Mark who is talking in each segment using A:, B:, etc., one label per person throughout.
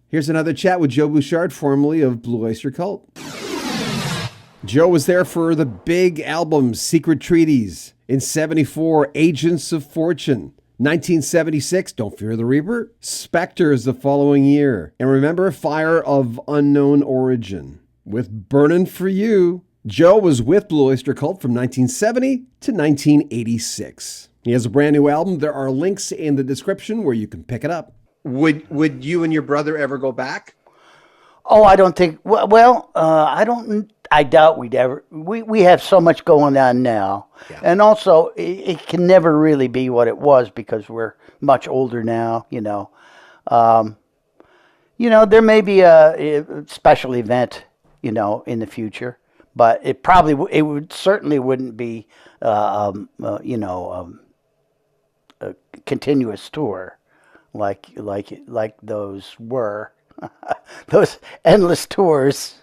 A: Here's another chat with Joe Bouchard, formerly of Blue Oyster Cult. Joe was there for the big album, Secret Treaties. In 74, Agents of Fortune. 1976, Don't Fear the Reaper. Spectres the following year. And remember, Fire of Unknown Origin. With Burnin' For You, Joe was with Blue Oyster Cult from 1970 to 1986. He has a brand new album. There are links in the description where you can pick it up.
B: Would you and your brother ever go back?
C: Oh, I don't think. Well, I doubt we'd ever. We have so much going on now, and also it can never really be what it was because we're much older now. There may be a special event, in the future, but it certainly wouldn't be, a continuous tour like those were. Those endless tours.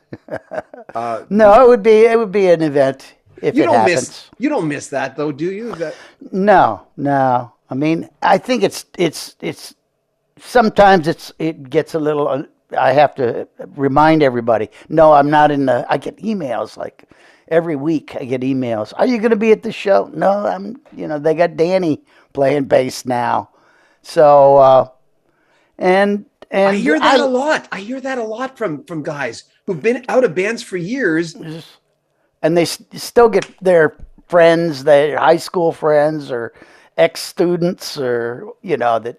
C: No, it would be an event if it happens.
B: You don't miss that though, do you?
C: No. I mean, I think it's sometimes it gets a little. I have to remind everybody. No, I'm not in the. I get emails like every week. I get emails. Are you going to be at the show? No, I'm. They got Danny playing bass now, so and
B: I hear that a lot. I hear that a lot from guys who've been out of bands for years.
C: And they still get their friends, their high school friends or ex-students or, that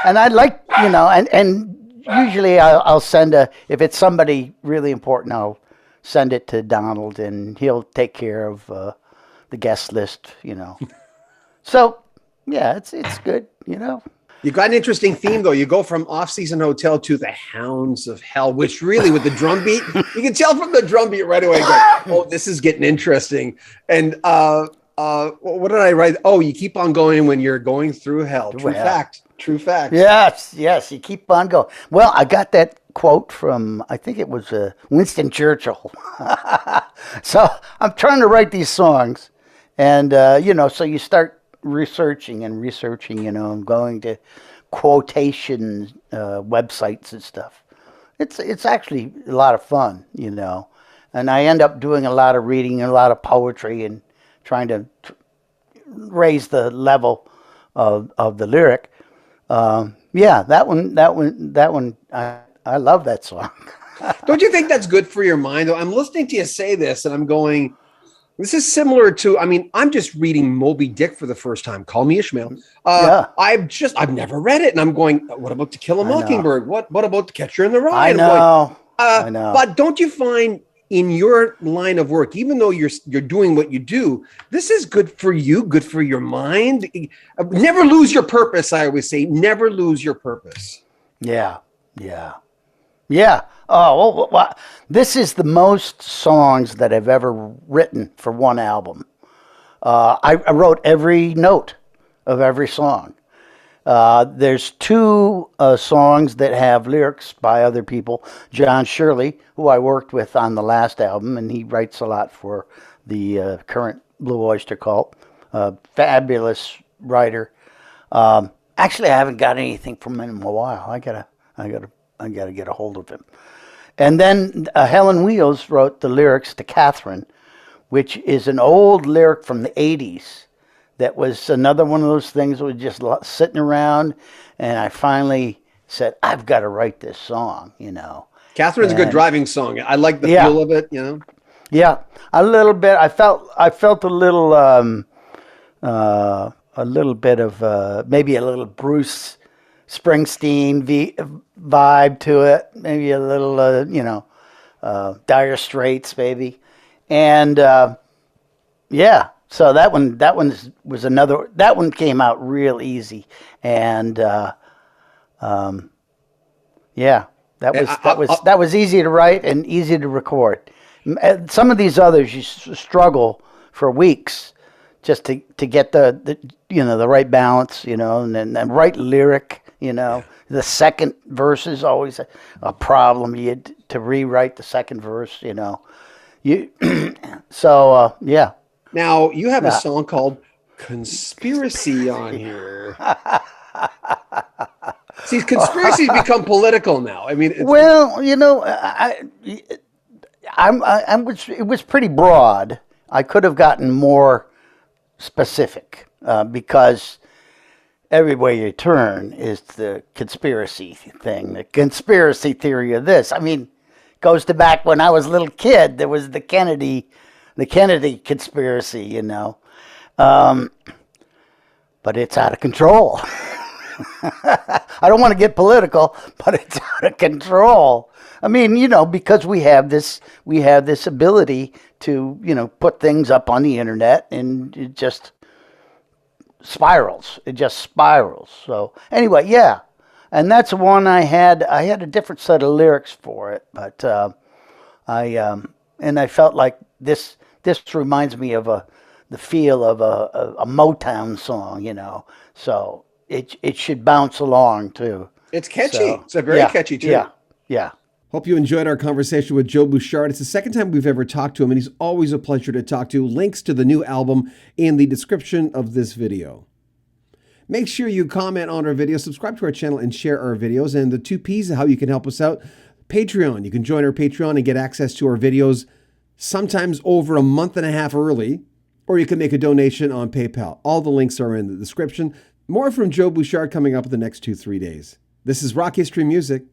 C: and I'd like, and usually I'll send if it's somebody really important, I'll send it to Donald and he'll take care of the guest list, So, yeah, it's good,
B: You got an interesting theme, though. You go from Off-Season Hotel to the Hounds of Hell, which really, with the drum beat, you can tell from the drum beat right away. This is getting interesting. And what did I write? Oh, you keep on going when you're going through hell. True fact.
C: Yes, you keep on going. Well, I got that quote from, I think it was Winston Churchill. So I'm trying to write these songs. And, so you start researching, and going to quotation websites and stuff. It's actually a lot of fun, and I end up doing a lot of reading and a lot of poetry and trying to raise the level of the lyric. That one I love that song.
B: Don't you think that's good for your mind, though? I'm listening to you say this and I'm going, this is similar to, I'm just reading Moby Dick for the first time. Call me Ishmael. I've never read it. And I'm going, what about To Kill a Mockingbird? What about To Catcher in the Rye? I know. But don't you find in your line of work, even though you're doing what you do, this is good for you, good for your mind. Never lose your purpose. I always say, never lose your purpose.
C: Yeah. Oh, well, this is the most songs that I've ever written for one album. I wrote every note of every song. There's two songs that have lyrics by other people. John Shirley, who I worked with on the last album, and he writes a lot for the current Blue Oyster Cult. Fabulous writer. Actually, I haven't got anything from him in a while. I gotta get a hold of him. And then Helen Wheels wrote the lyrics to Catherine, which is an old lyric from the 80s. That was another one of those things that was just sitting around, and I finally said, I've got to write this song,
B: Catherine's a good driving song. I like the feel of it,
C: Yeah, a little bit. I felt a little bit of maybe a little Bruce Springsteen vibe to it, maybe a little, Dire Straits, maybe, and so that one was another. That one came out real easy, and that was easy to write and easy to record. Some of these others you struggle for weeks just to get the right balance, and then right lyric. The second verse is always a problem. You had to rewrite the second verse. Yeah.
B: Now you have a song called "Conspiracy" on here. See, conspiracies become political now. I mean,
C: well, you know, it was pretty broad. I could have gotten more specific because everywhere you turn is the conspiracy thing, the conspiracy theory of this. I mean, goes to back when I was a little kid. There was the Kennedy conspiracy, you know. But it's out of control. I don't want to get political, but it's out of control. I mean, you know, because we have this ability to, you know, put things up on the internet, and it just spirals. It just spirals. So anyway, yeah, and that's one I had a different set of lyrics for it, but I felt like this reminds me of the feel of a Motown song, you know. So it should bounce along too.
B: It's catchy. So, it's a very catchy tune.
C: Yeah.
A: Hope you enjoyed our conversation with Joe Bouchard. It's the second time we've ever talked to him, and he's always a pleasure to talk to. Links to the new album in the description of this video. Make sure you comment on our video, subscribe to our channel, and share our videos. And the 2 P's of how you can help us out. Patreon. You can join our Patreon and get access to our videos sometimes over a month and a half early, or you can make a donation on PayPal. All the links are in the description. More from Joe Bouchard coming up in the next 2-3 days. This is Rock History Music.